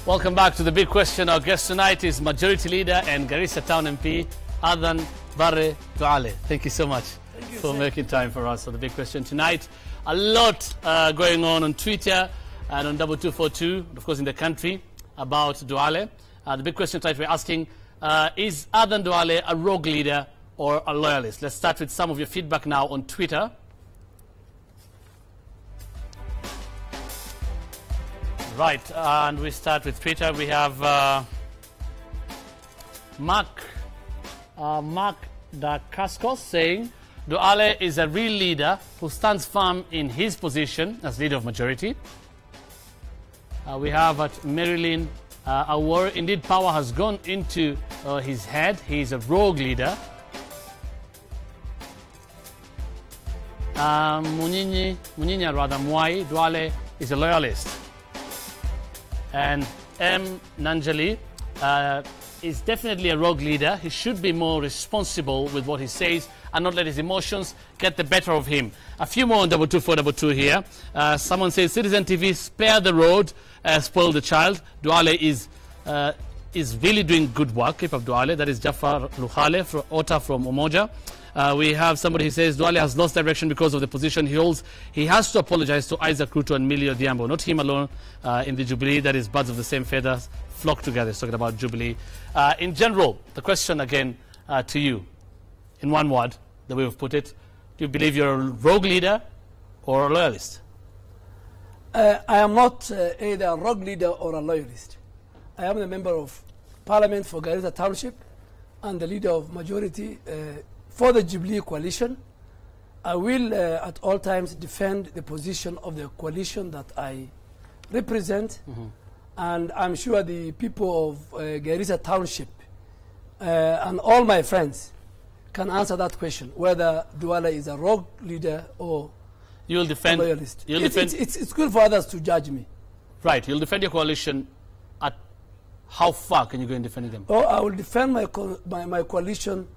Welcome back to The Big Question. Our guest tonight is Majority Leader and Garissa Town MP, Aden Duale. Thank you so much for making time for us for The Big Question tonight. A lot going on Twitter and on 2242, of course, in the country about Duale. The big question tonight we're asking, is Aden Duale a rogue leader or a loyalist? Let's start with some of your feedback now on Twitter. Right, and we start with Twitter. We have Mark Dacascos saying, Duale is a real leader who stands firm in his position as leader of majority. We have at Marilyn Awar, indeed power has gone into his head. He is a rogue leader. Muninya rather, Mwai, Duale is a loyalist. And M. Nanjali is definitely a rogue leader. He should be more responsible with what he says and not let his emotions get the better of him. A few more on 22422 here. Someone says, Citizen TV, spare the road, spoil the child. Duale is really doing good work. Keep up Duale. That is Jafar Lukhale from Ota from Umoja. We have somebody who says Duale has lost direction because of the position he holds. He has to apologize to Isaac Ruto and Millie Odhiambo, not him alone in the Jubilee. That is birds of the same feathers flock together. He's talking about Jubilee. In general, the question again to you, in one word, the way we've put it, do you believe you're a rogue leader or a loyalist? I am not either a rogue leader or a loyalist. I am a member of Parliament for Garissa Township and the leader of majority for the Jubilee coalition. I will at all times defend the position of the coalition that I represent. And I'm sure the people of Garissa Township and all my friends can answer that question, whether Duale is a rogue leader or you'll defend, a loyalist. It's good for others to judge me. Right, you'll defend your coalition. At how far can you go in defending them? Oh, I will defend my coalition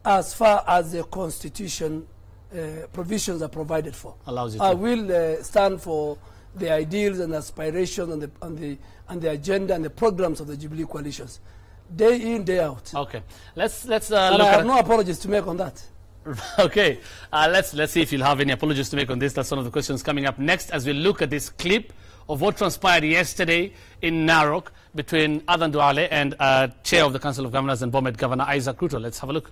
as far as the Constitution provisions are provided for. Allows you to. I will stand for the ideals and aspirations and the agenda and the programs of the Jubilee coalitions, day in, day out. Okay, let's look I have no apologies to make on that. Okay, let's see if you'll have any apologies to make on this. That's one of the questions coming up next as we look at this clip of what transpired yesterday in Narok between Aden Duale and Chair of the Council of Governors and Bomet Governor Isaac Ruto. Let's have a look.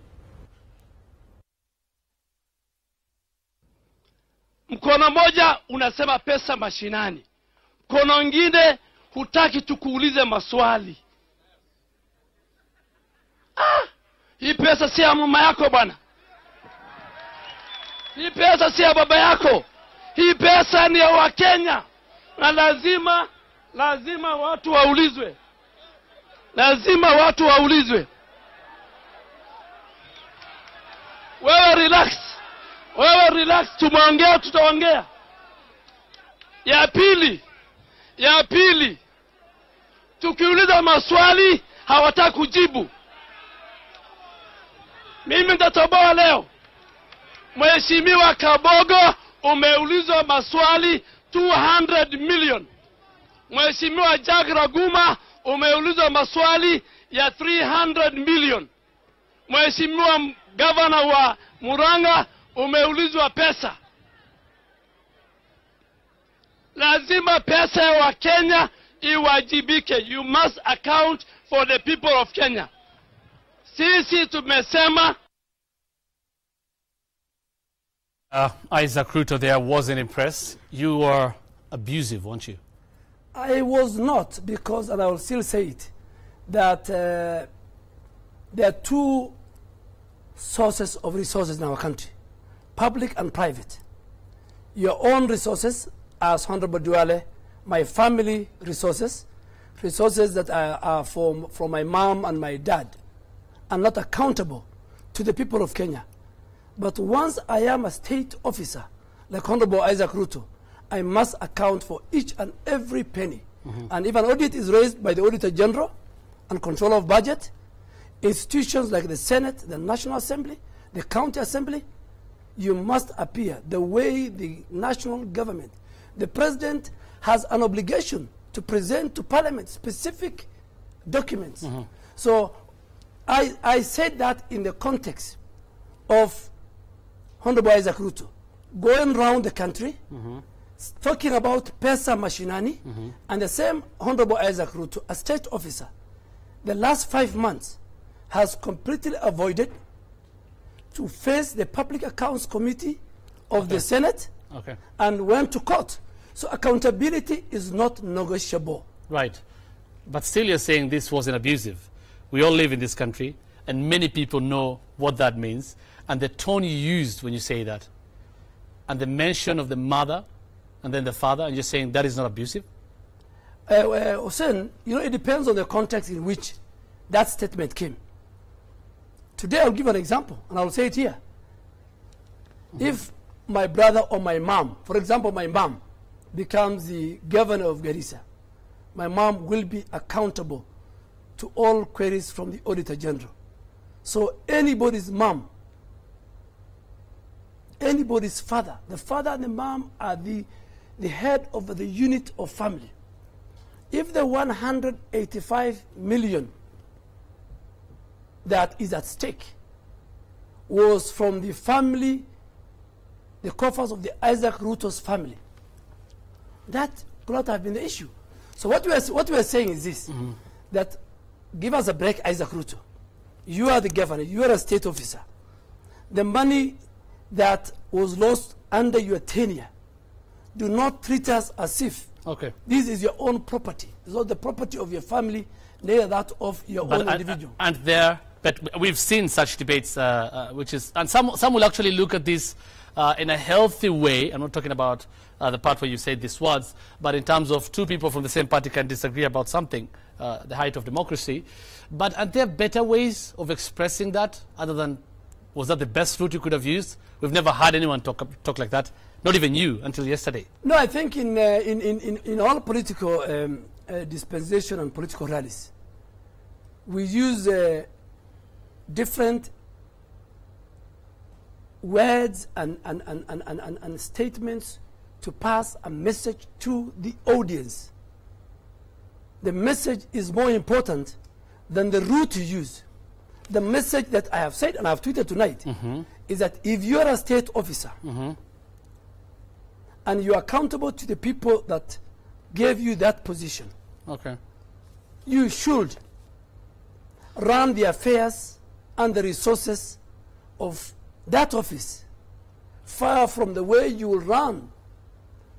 Mkono moja unasema pesa mashinani, mkono mwingine hutaki tukuulize maswali. Hii pesa si ya mama yako bwana. Hii pesa si ya baba yako. Hii pesa ni ya Wakenya. Na lazima watu waulizwe. Lazima watu waulizwe. Wewe relax, tumeongea tutaongea. Ya pili, tukiuliza maswali hawataka kujibu. Mimi nitatoboa leo. Mheshimiwa Kabogo, umeulizwa maswali 200 million. Mheshimiwa Jagra Guma, umeulizwa maswali ya 300 million. Mheshimiwa Governor wa Muranga, umeulizwa pesa. Lazima pesa ya Kenya iwajibike. You must account for the people of Kenya. Sisi tumesema. Isaac Ruto there wasn't impressed. You were abusive, weren't you? I was not, because, and I will still say it, that there are two sources of resources in our country, public and private. Your own resources, as Honorable Duale, my family resources that are from my mom and my dad, are not accountable to the people of Kenya. But once I am a state officer, like Honorable Isaac Ruto, I must account for each and every penny. And if an audit is raised by the Auditor General and control of budget, institutions like the Senate, the National Assembly, the County Assembly, you must appear the way the national government, the President has an obligation to present to Parliament specific documents. So I said that in the context of Honorable Isaac Ruto going around the country, talking about pesa mashinani, and the same Honorable Isaac Ruto, a state officer, the last 5 months has completely avoided to face the Public Accounts Committee of the Senate and went to court. So accountability is not negotiable. Right. But still you're saying this wasn't abusive. We all live in this country, and many people know what that means, and the tone you used when you say that, and the mention of the mother and then the father, and you're saying that is not abusive? Hussein, you know, it depends on the context in which that statement came. Today I'll give an example, and I'll say it here. If my brother or my mom, for example, my mom becomes the governor of Garissa, my mom will be accountable to all queries from the Auditor General. So anybody's mom, anybody's father, the father and the mom are the head of the unit of family. If the 185 million that is at stake was from the family, the coffers of the Isaac Ruto's family, that could not have been the issue. So what we are saying is this, that give us a break, Isaac Ruto. You are the governor, you are a state officer. The money that was lost under your tenure, do not treat us as if this is your own property. It's not the property of your family, neither that of your own individual. But we've seen such debates, and some will actually look at this in a healthy way. I'm not talking about the part where you said these words, but in terms of two people from the same party can disagree about something, the height of democracy. But are there better ways of expressing that other than, was that the best route you could have used? We've never had anyone talk like that, not even you, until yesterday. No, I think in all political dispensation and political rallies, we use different words and statements to pass a message to the audience. The message is more important than the route you use. The message that I have said and I have tweeted tonight is that if you are a state officer and you are accountable to the people that gave you that position, you should run the affairs and the resources of that office far from the way you will run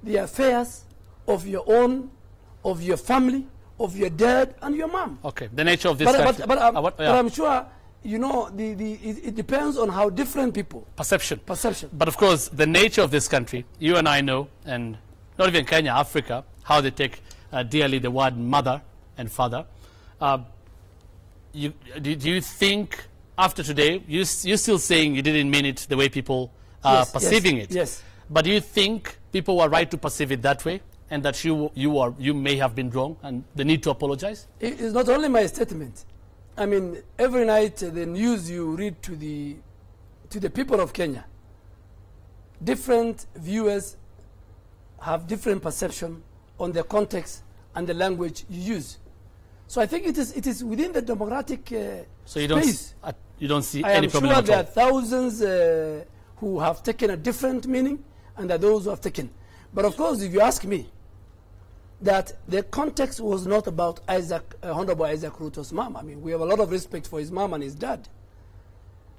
the affairs of your own, of your family, of your dad and your mom. The nature of this but I'm sure, you know, it depends on how different people. Perception. But of course, the nature of this country, you and I know, and not even Kenya, Africa, how they take dearly the word mother and father. Do you think after today, you're still saying you didn't mean it the way people are perceiving it? Yes. But do you think people were right to perceive it that way, and that you may have been wrong, and the need to apologize? It is not only my statement. I mean, every night the news you read to the people of Kenya, different viewers have different perception on the context and the language you use. So I think it is within the democratic so you space. You don't see I any problem at all? I am sure there are thousands who have taken a different meaning, and there are those who have taken. But of course, if you ask me, that the context was not about Honorable Isaac Ruto's mom. I mean, we have a lot of respect for his mom and his dad.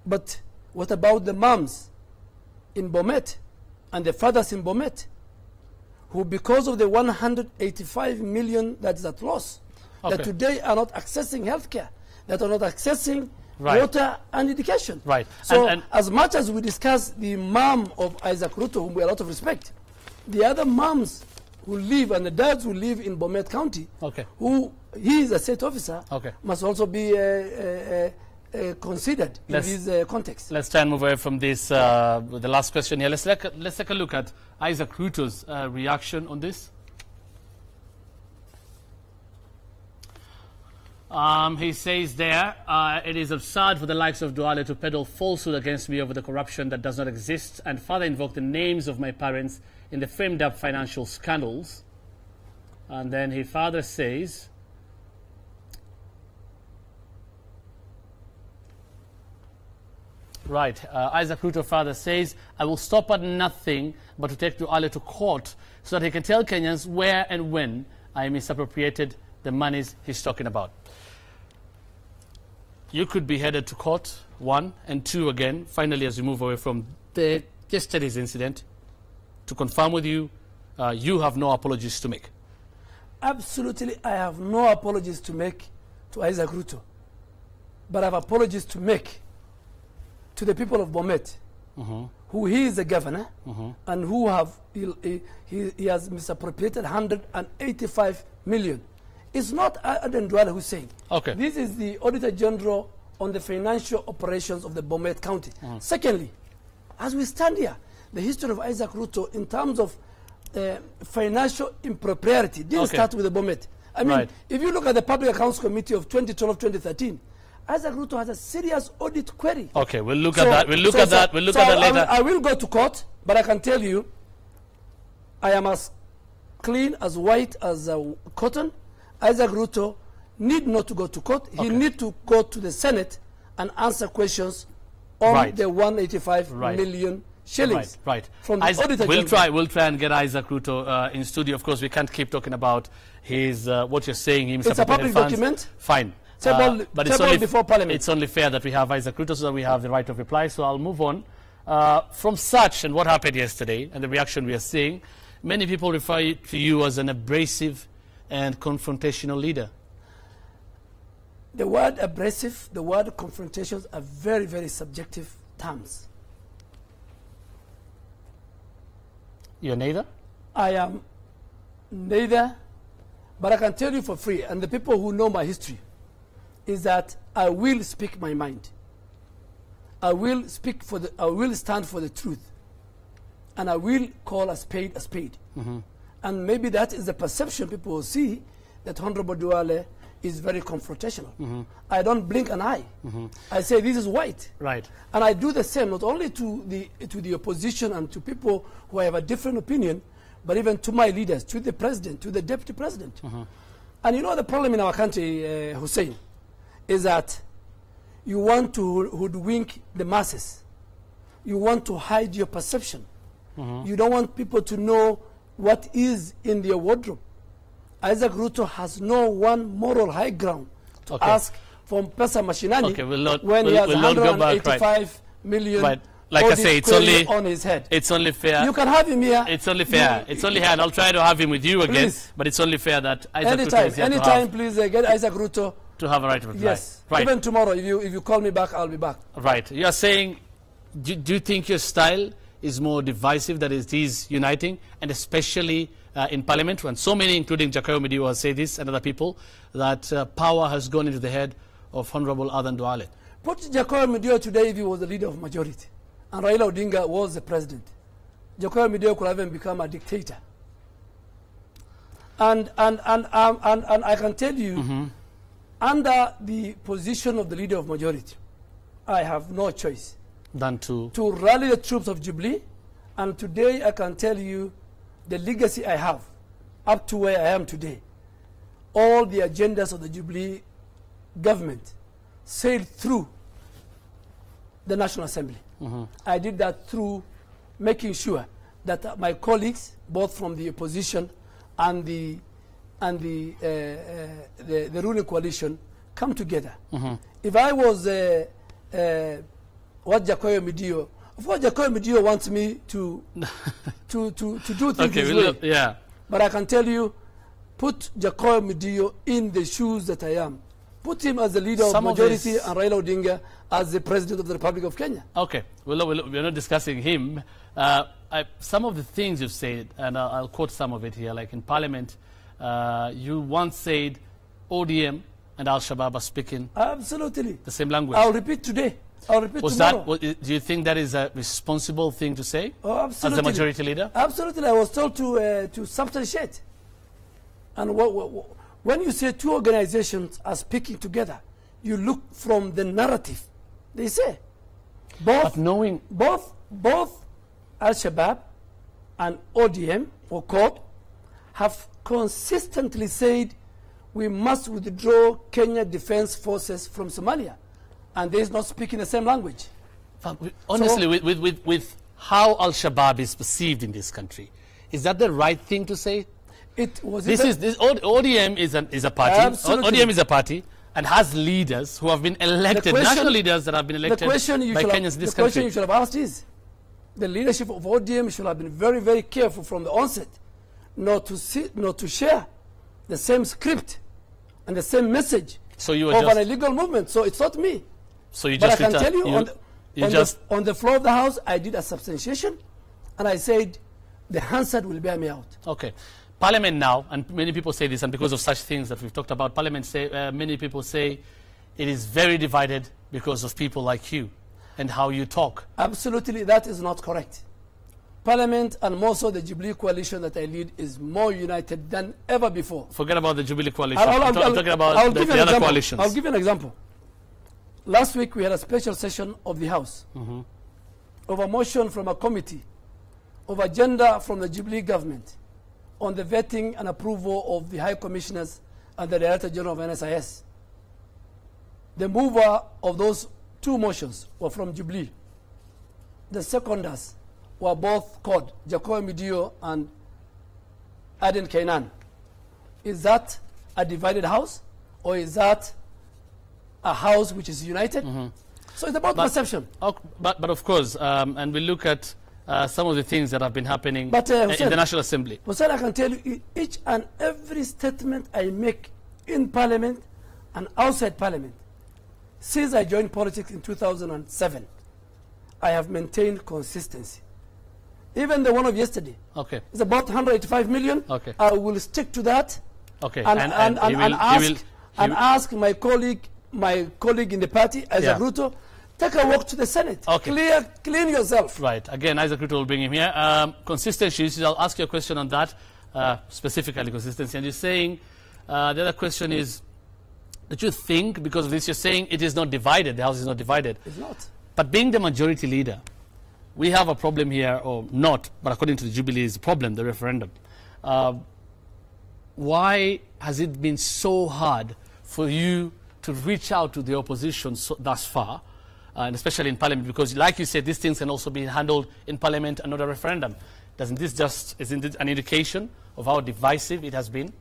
But what about the moms in Bomet and the fathers in Bomet, who because of the 185 million that is at loss, that today are not accessing healthcare, that are not accessing water and education. So as much as we discuss the mom of Isaac Ruto, whom we have a lot of respect, the other moms who live and the dads who live in Bomet County, who he is a state officer, must also be considered in this context. Let's try and move away from this. The last question here. Let's take a look at Isaac Ruto's reaction on this. He says there, it is absurd for the likes of Duale to peddle falsehood against me over the corruption that does not exist, and further invoke the names of my parents in the framed up financial scandals. And then his father says, right, Isaac Ruto's father says, I will stop at nothing but to take Duale to court so that he can tell Kenyans where and when I misappropriated the monies he's talking about. You could be headed to court, one, and two again, finally, as we move away from yesterday's incident, to confirm with you, you have no apologies to make. Absolutely, I have no apologies to make to Isaac Ruto. But I have apologies to make to the people of Bomet, who he is the governor, and who have he has misappropriated 185 million. It's not Aden Duale who's saying. Okay. This is the Auditor General on the financial operations of the Bomet County. Secondly, as we stand here, the history of Isaac Ruto in terms of financial impropriety didn't start with the Bomet. I mean, if you look at the Public Accounts Committee of 2012-2013, Isaac Ruto has a serious audit query. Okay, we'll look at that. We'll look at that. We'll look at that later. I will go to court, but I can tell you, I am as clean, as white as cotton. Isaac Ruto need not to go to court. He need to go to the Senate and answer questions on the 185 million shillings. Right. From the Isaac, Auditor we'll General. try and get Isaac Ruto in studio. Of course, we can't keep talking about his what you're saying. It's a public document. Fine. But it's only before Parliament. It's only fair that we have Isaac Ruto so that we have the right of reply. So I'll move on. From such and what happened yesterday and the reaction we are seeing, many people refer to you as an abrasive and confrontational leader. The word abrasive, the word confrontations are very, very subjective terms. You're neither? I am neither, but I can tell you for free, and the people who know my history, is that I will speak my mind. I will stand for the truth. And I will call a spade a spade. And maybe that is the perception people will see, that Honorable Duale is very confrontational. I don't blink an eye. I say this is white. Right. And I do the same, not only to the opposition and to people who have a different opinion, but even to my leaders, to the president, to the deputy president. And you know the problem in our country, Hussein, is that you want to hoodwink the masses. You want to hide your perception. You don't want people to know what is in their wardrobe. Isaac Ruto has no one moral high ground to ask from Pesa Mashinani when he has 185 million. Right. Like I say, it's only on his head. It's only fair. You can have him here. It's only fair. It's only fair, and I'll try to have him with you again. But it's only fair that Isaac Ruto is here anytime, please get Isaac Ruto to have a right of reply. Yes. Right. Even tomorrow, if you call me back, I'll be back. Right. You are saying, do you think your style is more divisive than it is uniting, and especially in Parliament, when so many, including Jakayo Midio, have said this and other people, that power has gone into the head of Honorable Aden Duale? Put Jakayo Midio today if he was the leader of majority, and Raila Odinga was the president. Jakayo Midio could have even become a dictator. And I can tell you, under the position of the leader of majority, I have no choice than to rally the troops of Jubilee. And today I can tell you the legacy I have up to where I am today. All the agendas of the Jubilee government sailed through the National Assembly. I did that through making sure that my colleagues, both from the opposition and the ruling coalition, come together. If I was what Jakayo Midio, of course Jakayo Midio wants me to do things his way. But I can tell you, put Jakayo Midio in the shoes that I am. Put him as the leader of majority and Raila Odinga as the president of the Republic of Kenya. Okay, we're not discussing him. Some of the things you've said, and I'll quote some of it here, like in Parliament, you once said ODM and Al-Shabaab are speaking absolutely the same language. I'll repeat today. I'll repeat tomorrow. Do you think that is a responsible thing to say as the majority leader? Absolutely. I was told to substantiate. And when you say two organizations are speaking together, you look from the narrative. They say both Al-Shabaab and ODM or CORD have consistently said we must withdraw Kenya Defense Forces from Somalia, and they is not speaking the same language. Honestly, with how Al-Shabaab is perceived in this country, is that the right thing to say? ODM is a party. Absolutely. ODM is a party and has leaders who have been elected, national leaders that have been elected by Kenyans in this country. The question you should have asked is, the leadership of ODM should have been very, very careful from the onset not to share the same script and the same message of an illegal movement. So it's not me. So you but just I can tell you, on the floor of the House, I did a substantiation, and I said, the Hansard will bear me out. Okay. Parliament now, and many people say this, and because of such things that we've talked about, Parliament many people say it is very divided because of people like you and how you talk. Absolutely, that is not correct. Parliament, and more so the Jubilee coalition that I lead, is more united than ever before. Forget about the Jubilee coalition. I'm talking about the other coalitions. I'll give you an example. Last week we had a special session of the House of a motion from a committee of agenda from the Jubilee government on the vetting and approval of the High Commissioners and the Director General of NSIS. The mover of those two motions were from Jubilee. The seconders were both called Jacob Midio and Aden Kainan. Is that a divided house, or is that a house which is united? So it's about perception. But of course, and we look at some of the things that have been happening in the National Assembly. Hussein, I can tell you, each and every statement I make in Parliament and outside Parliament, since I joined politics in 2007, I have maintained consistency. Even the one of yesterday, it's about 185 million. I will stick to that. And ask my colleague in the party, Isaac Ruto, take a walk to the Senate. Clean yourself. Right. Again, Isaac Ruto will bring him here. Consistency. I'll ask you a question on that, specifically consistency. And you're saying the other question is, that you think because of this, you're saying it is not divided. The House is not divided. It's not. But being the majority leader, we have a problem here, or not, but according to the Jubilee, is a problem, the referendum. Why has it been so hard for you to reach out to the opposition thus far, and especially in Parliament? Because like you said, these things can also be handled in Parliament and not a referendum. Isn't it an indication of how divisive it has been?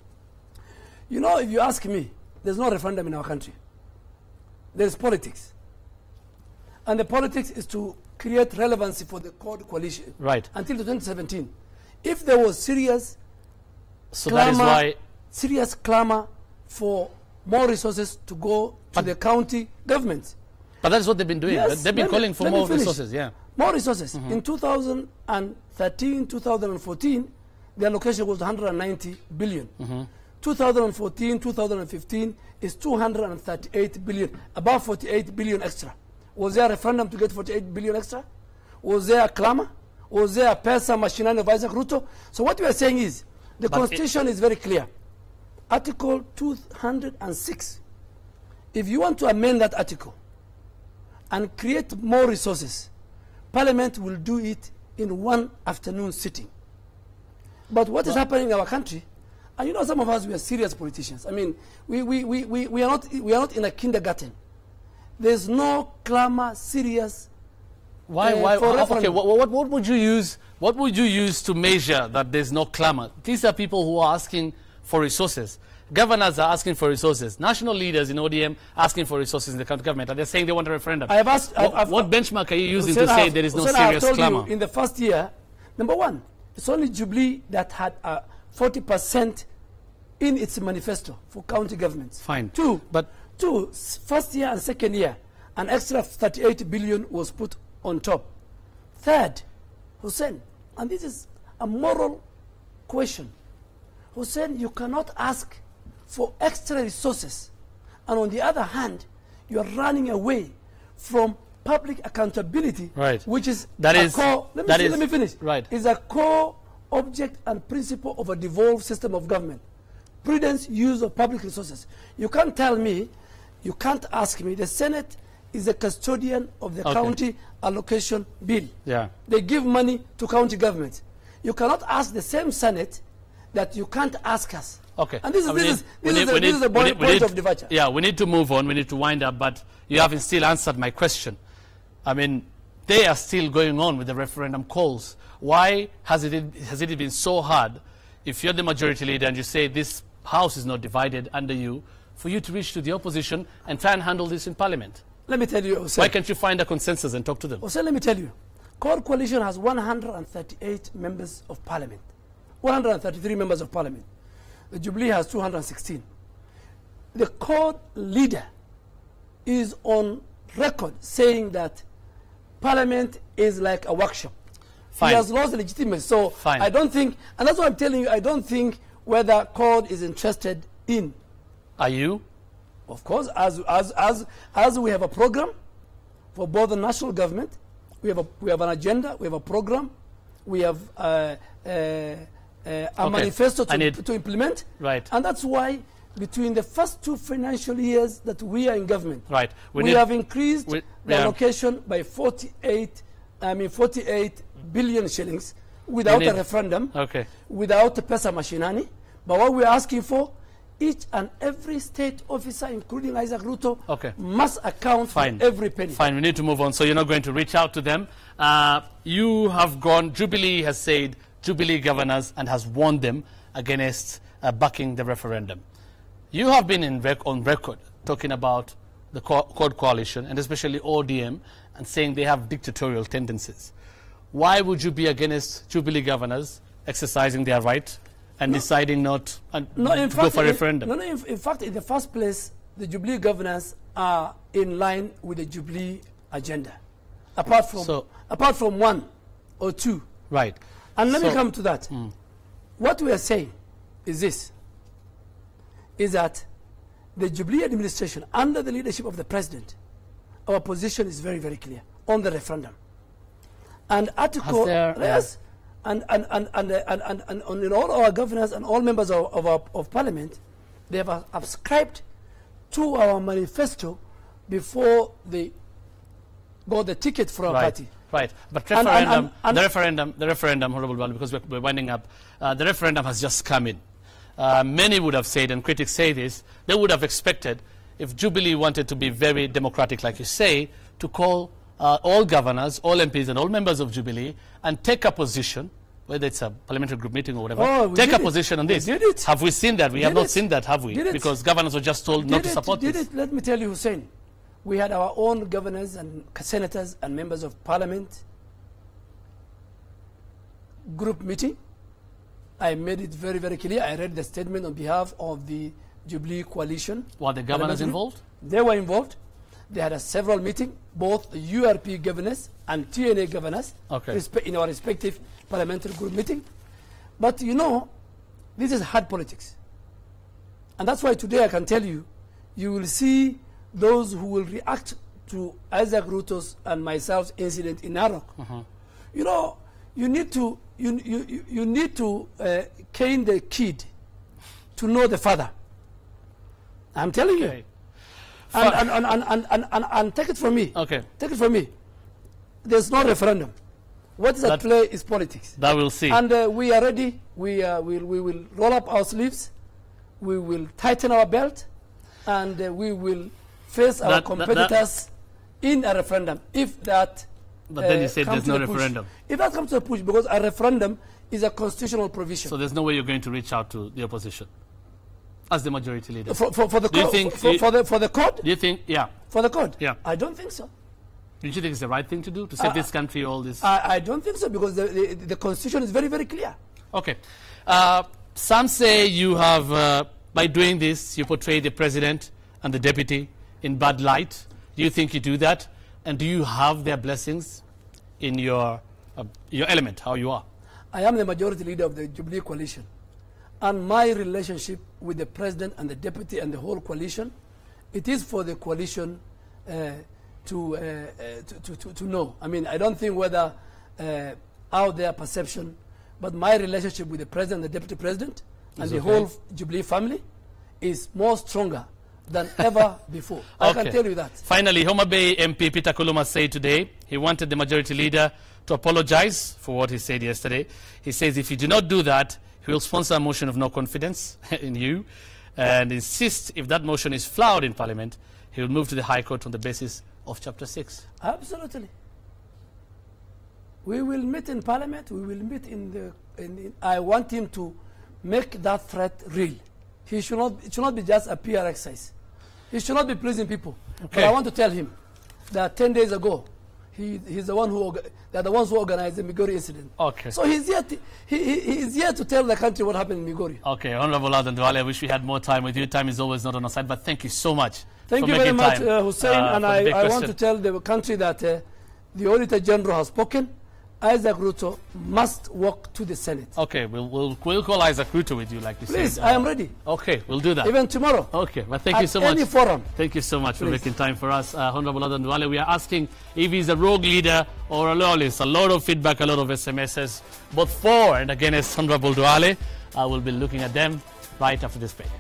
You know, if you ask me, there's no referendum in our country. There's politics. And the politics is to create relevancy for the coalition. Right. Until 2017. If there was serious clamor for more resources to go to the county governments. But that's what they've been doing. Yes, they've been calling for more resources. More resources. In 2013, 2014, the allocation was 190 billion. 2014, 2015 is 238 billion, about 48 billion extra. Was there a referendum to get 48 billion extra? Was there a clamor? Was there a pesa machinani of Isaac Ruto? So what we are saying is, the Constitution is very clear. Article 206. If you want to amend that article and create more resources, Parliament will do it in one afternoon sitting. But what is happening in our country, and you know, some of us, we are serious politicians. I mean, we are not in a kindergarten. There's no clamor, serious. Why? Okay, what would you use? What would you use to measure that there's no clamor? These are people who are asking for resources. Governors are asking for resources. National leaders in ODM asking for resources in the county government, and they're saying they want a referendum. What benchmark are you using to say there is no serious clamor? In the first year, number one, it's only Jubilee that had 40% in its manifesto for county governments. Fine. First year and second year, an extra 38 billion was put on top. Third, Hussein, and this is a moral question. Hussein, you cannot ask for extra resources, and on the other hand, you are running away from public accountability, which is let me finish. Is a core object and principle of a devolved system of government. Prudence use of public resources. You can't tell me, you can't ask me, the Senate is the custodian of the county allocation bill. They give money to county governments. You cannot ask the same Senate that you can't ask us. Okay. And this is the point of departure. Yeah, we need to move on. We need to wind up. But you haven't still answered my question. I mean, they are still going on with the referendum calls. Why has it been so hard, if you're the majority leader and you say this house is not divided under you, for you to reach to the opposition and try and handle this in Parliament? Let me tell you, Hussein. Why can't you find a consensus and talk to them? Hussein, let me tell you. Core Coalition has 138 members of Parliament. 133 members of Parliament. The Jubilee has 216. The Core leader is on record saying that Parliament is like a workshop. Fine. He has lost legitimacy. So Fine. I don't think, and that's what I'm telling you, I don't think whether Core is interested in. Are you? Of course, as we have a program for both the national government, we have an agenda, we have a program, we have a manifesto to implement. Right. And that's why between the first 2 financial years that we are in government, right, we have increased the allocation by 48 billion shillings without a referendum, without a pesa machinani. But what we are asking for, each and every state officer, including Isaac Ruto, must account for every penny. Fine, we need to move on. So you're not going to reach out to them. You have gone, Jubilee has said, Jubilee governors, and has warned them against backing the referendum. You have been on record talking about the Core Coalition, and especially ODM, and saying they have dictatorial tendencies. Why would you be against Jubilee governors exercising their right and deciding not to go for a referendum? In fact, in the first place, the Jubilee governors are in line with the Jubilee agenda, apart from 1 or 2. Right. And let me come to that. What we are saying is this, is that the Jubilee administration, under the leadership of the President, our position is very, very clear on the referendum. And Article, yes, and in all our governors and all members of Parliament, they have subscribed to our manifesto before they got the ticket for our party. Right, but the referendum, Honorable Duale, because we're winding up, the referendum has just come in. Many would have said, and critics say this, they would have expected, if Jubilee wanted to be very democratic, like you say, to call all governors, all MPs, and all members of Jubilee and take a position, whether it's a parliamentary group meeting or whatever, take a position on this. Have we seen that? We have not seen that, have we? Because governors were just told not to support this. Let me tell you, Hussein, we had our own governors and senators and members of Parliament group meeting. I made it very, very clear. I read the statement on behalf of the Jubilee Coalition. Were the governors involved? They were involved. They had several meetings, both the URP governors and TNA governors, in our respective parliamentary group meeting. But you know, this is hard politics. And that's why today I can tell you, you will see those who will react to Isaac Ruto's and myself's incident in Narok. You know, you need to cane the kid to know the father. I'm telling you. And take it from me. Take it from me. There's no referendum. What is at play is politics. That we'll see. And we are ready. We will roll up our sleeves. We will tighten our belt, and we will face our competitors in a referendum. If that. But then you said there's no referendum. If that comes to a push, because a referendum is a constitutional provision. So there's no way you're going to reach out to the opposition as the majority leader. For the code? Do you think, For the code? Yeah. I don't think so. Do you think it's the right thing to do, to save this country all this? I don't think so, because the constitution is very, very clear. Okay. Some say you have, by doing this, you portray the president and the deputy in bad light. Do you think you do that? And do you have their blessings in your element, how you are? I am the majority leader of the Jubilee Coalition. And my relationship with the president and the deputy and the whole coalition, it is for the coalition to know. I mean, I don't think whether out their perception, but my relationship with the president and the deputy president and the whole Jubilee family is more stronger than ever before. I can tell you that. Finally, Homa Bay MP Peter Kuluma said today he wanted the majority leader to apologize for what he said yesterday. He says if you do not do that, He will sponsor a motion of no confidence in you and insist if that motion is flawed in Parliament, he will move to the High Court on the basis of Chapter 6. Absolutely. We will meet in Parliament. We will meet I want him to make that threat real. It should not be just a PR exercise. He should not be pleasing people. Okay. But I want to tell him that 10 days ago, he's the one they're the ones who organized the Migori incident. Okay. So he is here to tell the country what happened in Migori. Okay, Honorable Aden Duale, I wish we had more time with you. Time is always not on our side, but thank you so much. Thank you very much, Hussein. And I want to tell the country that the Auditor General has spoken. Isaac Ruto must walk to the Senate. Okay, we'll call Isaac Ruto with you, like you said. Please, I am ready. Okay, we'll do that. Even tomorrow. Okay, but thank you so much. At any forum. Thank you so much for making time for us. Honorable Aden Duale, we are asking if he's a rogue leader or a loyalist. A lot of feedback, a lot of SMSs, both for and against Honorable Duale. I will be looking at them right after this break.